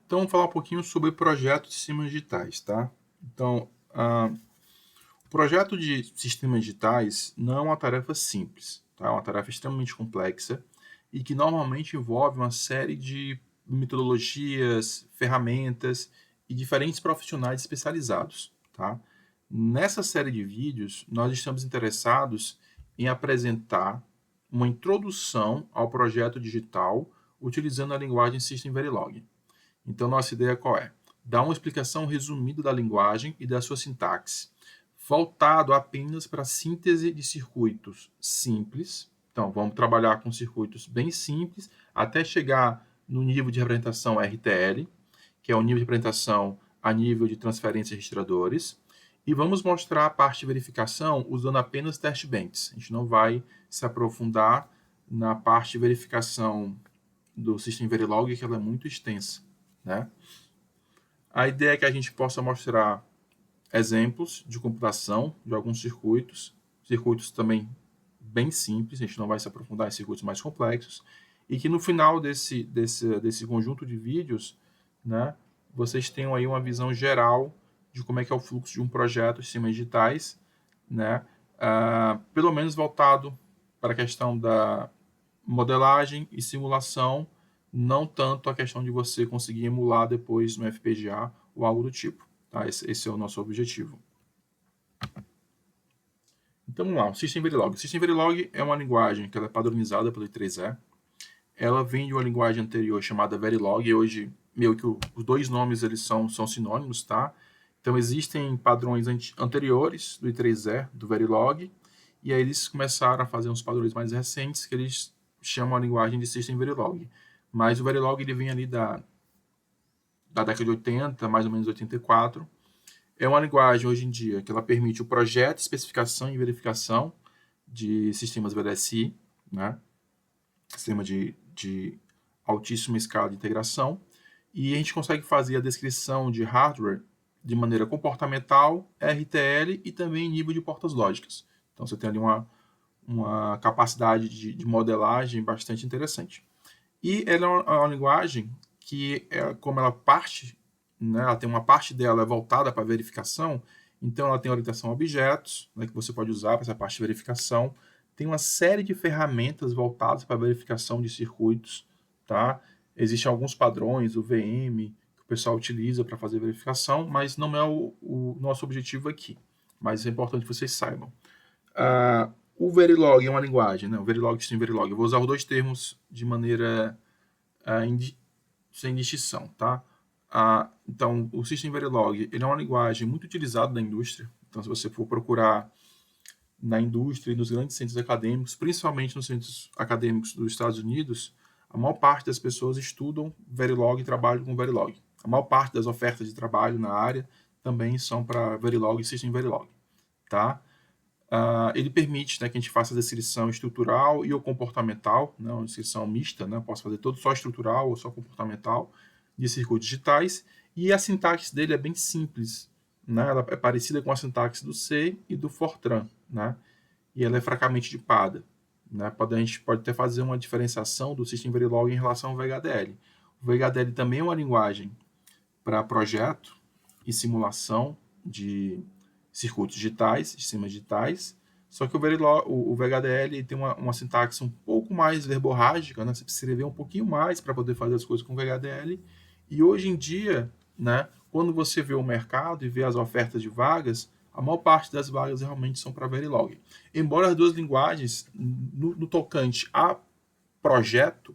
Então, vamos falar um pouquinho sobre projetos de sistemas digitais, tá? Então, o projeto de sistemas digitais não é uma tarefa simples, tá? É uma tarefa extremamente complexa e que normalmente envolve uma série de metodologias, ferramentas e diferentes profissionais especializados, tá? Nessa série de vídeos, nós estamos interessados em apresentar uma introdução ao projeto digital utilizando a linguagem System Verilog. Então, nossa ideia qual é? Dar uma explicação resumida da linguagem e da sua sintaxe, voltado apenas para a síntese de circuitos simples. Então, vamos trabalhar com circuitos bem simples até chegar no nível de representação RTL, que é o nível de representação a nível de transferência de registradores. E vamos mostrar a parte de verificação usando apenas test bench. A gente não vai se aprofundar na parte de verificação do System Verilog, que ela é muito extensa, né? A ideia é que a gente possa mostrar exemplos de computação de alguns circuitos, circuitos também bem simples, a gente não vai se aprofundar em circuitos mais complexos, e que no final desse conjunto de vídeos, né, vocês tenham aí uma visão geral de como é que é o fluxo de um projeto de sistemas digitais, né, pelo menos voltado para a questão da modelagem e simulação, não tanto a questão de você conseguir emular depois no FPGA ou algo do tipo. Tá? Esse é o nosso objetivo. Então vamos lá, o System Verilog. O System Verilog é uma linguagem que ela é padronizada pelo I3E. Ela vem de uma linguagem anterior chamada Verilog, e hoje meio que os dois nomes eles são sinônimos, tá? Então existem padrões anteriores do I3E, do Verilog, e aí eles começaram a fazer uns padrões mais recentes que eles chamam a linguagem de System Verilog. Mas o Verilog ele vem ali da década de 80, mais ou menos 84. É uma linguagem hoje em dia que ela permite o projeto, especificação e verificação de sistemas VLSI, né? Sistema de altíssima escala de integração, e a gente consegue fazer a descrição de hardware de maneira comportamental, RTL e também em nível de portas lógicas. Então você tem ali uma capacidade de modelagem bastante interessante. E ela é uma linguagem que, como ela parte, né, ela tem uma parte dela voltada para verificação, então ela tem orientação a objetos, né, que você pode usar para essa parte de verificação. Tem uma série de ferramentas voltadas para verificação de circuitos, tá? Existem alguns padrões, o VM, que o pessoal utiliza para fazer verificação, mas não é o nosso objetivo aqui. Mas é importante que vocês saibam. O Verilog é uma linguagem, né? O Verilog System Verilog. Eu vou usar os dois termos de maneira sem distinção, tá? Então, o System Verilog ele é uma linguagem muito utilizada na indústria. Então, se você for procurar na indústria e nos grandes centros acadêmicos, principalmente nos centros acadêmicos dos Estados Unidos, a maior parte das pessoas estudam Verilog e trabalham com Verilog. A maior parte das ofertas de trabalho na área também são para Verilog e System Verilog, tá? Ele permite, né, que a gente faça a descrição estrutural e ou comportamental, né, uma descrição mista, né, posso fazer todo só estrutural ou só comportamental de circuitos digitais, e a sintaxe dele é bem simples, né, ela é parecida com a sintaxe do C e do Fortran, né, e ela é fracamente tipada. Né, a gente pode até fazer uma diferenciação do System Verilog em relação ao VHDL. O VHDL também é uma linguagem para projeto e simulação de circuitos digitais, sistemas digitais, só que o VHDL tem uma sintaxe um pouco mais verborrágica, né? Você precisa escrever um pouquinho mais para poder fazer as coisas com o VHDL, e hoje em dia, né, quando você vê o mercado e vê as ofertas de vagas, a maior parte das vagas realmente são para Verilog. Embora as duas linguagens, no tocante a projeto,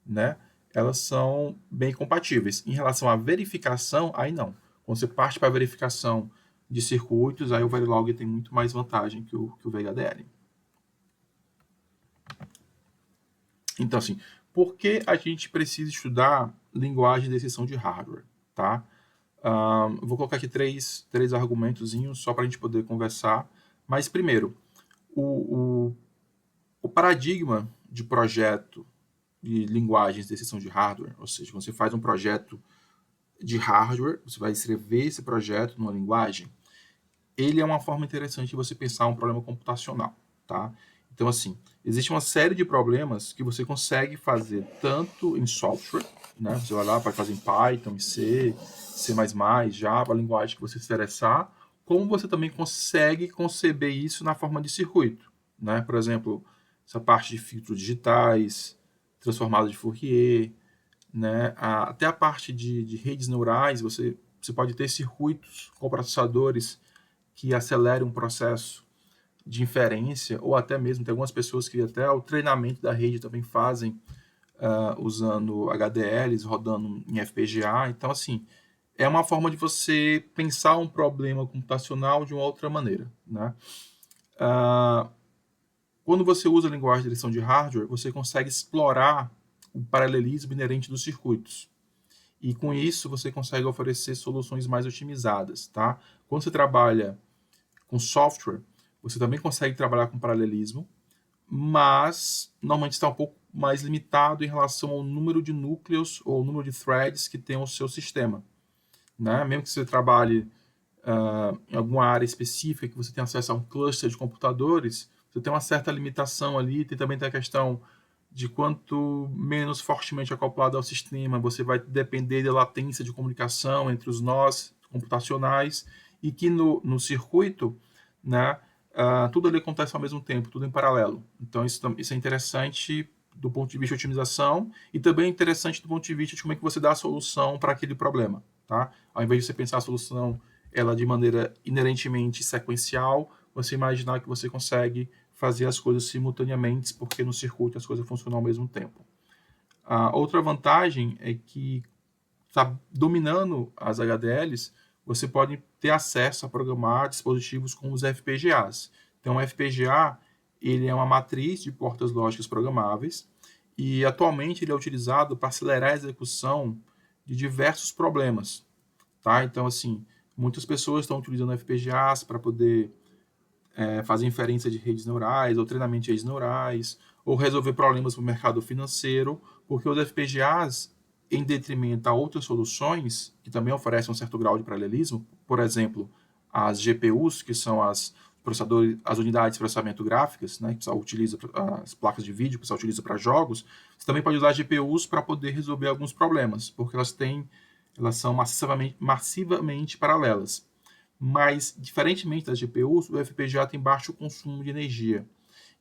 né, elas são bem compatíveis. Em relação à verificação, aí não. Quando você parte para a verificação de circuitos, aí o Verilog tem muito mais vantagem que o VHDL. Então, assim, por que a gente precisa estudar linguagem de descrição de hardware? Tá? Vou colocar aqui três argumentozinhos só para a gente poder conversar. Mas, primeiro, o paradigma de projeto de linguagens de descrição de hardware, ou seja, quando você faz um projeto de hardware, você vai escrever esse projeto numa linguagem, ele é uma forma interessante de você pensar um problema computacional, tá? Então, assim, existe uma série de problemas que você consegue fazer tanto em software, né? Você vai lá para fazer em Python, C, C++, Java, a linguagem que você se interessar, como você também consegue conceber isso na forma de circuito, né? Por exemplo, essa parte de filtros digitais, transformada de Fourier, né? Até a parte de redes neurais, você pode ter circuitos com processadores que acelerem um processo de inferência, ou até mesmo tem algumas pessoas que até o treinamento da rede também fazem usando HDLs, rodando em FPGA. Então, assim, é uma forma de você pensar um problema computacional de uma outra maneira, né? Quando você usa a linguagem de direção de hardware, você consegue explorar o paralelismo inerente dos circuitos. E com isso você consegue oferecer soluções mais otimizadas, tá? Quando você trabalha com software, você também consegue trabalhar com paralelismo, mas normalmente está um pouco mais limitado em relação ao número de núcleos ou número de threads que tem o seu sistema, né? Mesmo que você trabalhe em alguma área específica, que você tenha acesso a um cluster de computadores, você tem uma certa limitação ali, também tem a questão de quanto menos fortemente acoplado ao sistema, você vai depender da latência de comunicação entre os nós computacionais, e que no circuito, né, tudo ali acontece ao mesmo tempo, tudo em paralelo. Então isso é interessante do ponto de vista de otimização, e também é interessante do ponto de vista de como é que você dá a solução para aquele problema. Tá? Ao invés de você pensar a solução ela de maneira inerentemente sequencial, você imaginar que você consegue fazer as coisas simultaneamente, porque no circuito as coisas funcionam ao mesmo tempo. A outra vantagem é que, tá dominando as HDLs, você pode ter acesso a programar dispositivos como os FPGAs. Então, o FPGA ele é uma matriz de portas lógicas programáveis e atualmente ele é utilizado para acelerar a execução de diversos problemas. Tá? Então, assim, muitas pessoas estão utilizando FPGAs para poder fazer inferência de redes neurais, ou treinamento de redes neurais, ou resolver problemas para o mercado financeiro, porque os FPGAs, em detrimento a outras soluções, que também oferecem um certo grau de paralelismo, por exemplo, as GPUs, que são as unidades de processamento gráficas, né, que o pessoal utiliza, as placas de vídeo que o pessoal utiliza para jogos, você também pode usar GPUs para poder resolver alguns problemas, porque elas são massivamente paralelas. Mas, diferentemente das GPUs, o FPGA tem baixo consumo de energia.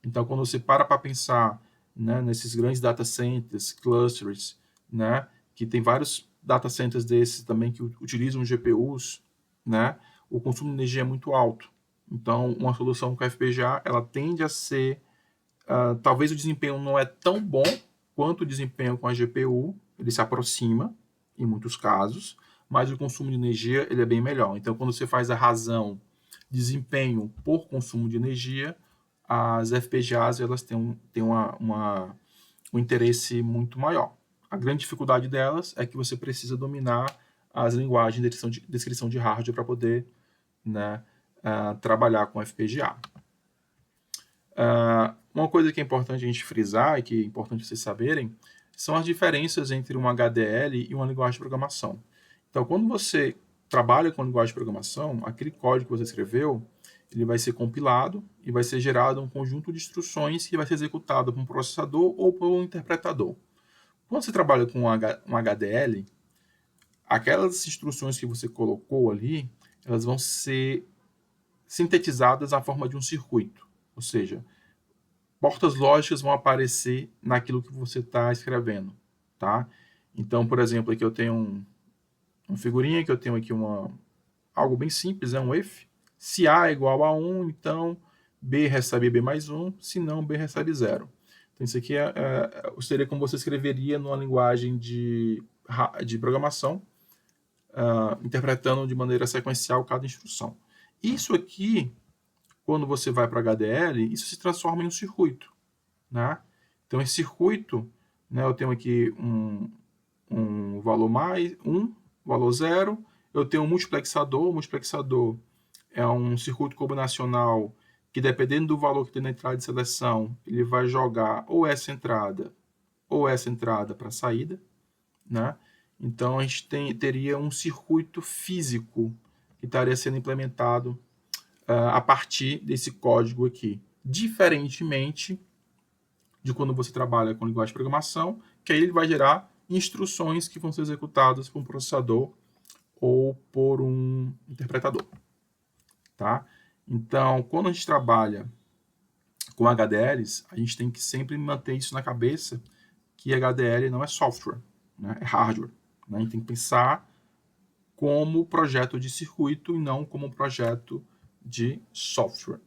Então, quando você para pensar, né, nesses grandes data centers, clusters, né, que tem vários data centers desses também que utilizam GPUs, né, o consumo de energia é muito alto. Então, uma solução com FPGA, ela tende a ser, talvez o desempenho não é tão bom quanto o desempenho com a GPU, ele se aproxima em muitos casos, mas o consumo de energia ele é bem melhor. Então, quando você faz a razão desempenho por consumo de energia, as FPGAs elas têm um interesse muito maior. A grande dificuldade delas é que você precisa dominar as linguagens de descrição de hardware para poder, né, trabalhar com FPGA. Uma coisa que é importante a gente frisar e que é importante vocês saberem são as diferenças entre uma HDL e uma linguagem de programação. Então, quando você trabalha com linguagem de programação, aquele código que você escreveu, ele vai ser compilado e vai ser gerado um conjunto de instruções que vai ser executado por um processador ou por um interpretador. Quando você trabalha com um HDL, aquelas instruções que você colocou ali, elas vão ser sintetizadas na forma de um circuito. Ou seja, portas lógicas vão aparecer naquilo que você está escrevendo, tá? Então, por exemplo, aqui eu tenho uma figurinha que eu tenho aqui algo bem simples, é um if. Se A é igual a 1, então B recebe B mais 1, se não, B recebe 0. Então, isso aqui seria como você escreveria numa linguagem de programação, interpretando de maneira sequencial cada instrução. Isso aqui, quando você vai para HDL, isso se transforma em um circuito. Né? Então, esse circuito, né, eu tenho aqui um valor mais, valor 0, eu tenho um multiplexador, o multiplexador é um circuito combinacional que, dependendo do valor que tem na entrada de seleção, ele vai jogar ou essa entrada para a saída. Né? Então, a gente teria um circuito físico que estaria sendo implementado a partir desse código aqui. diferentemente de quando você trabalha com linguagem de programação, que aí ele vai gerar instruções que vão ser executadas por um processador ou por um interpretador, tá? Então, quando a gente trabalha com HDLs, a gente tem que sempre manter isso na cabeça, que HDL não é software, né? É hardware. Né? A gente tem que pensar como projeto de circuito e não como projeto de software.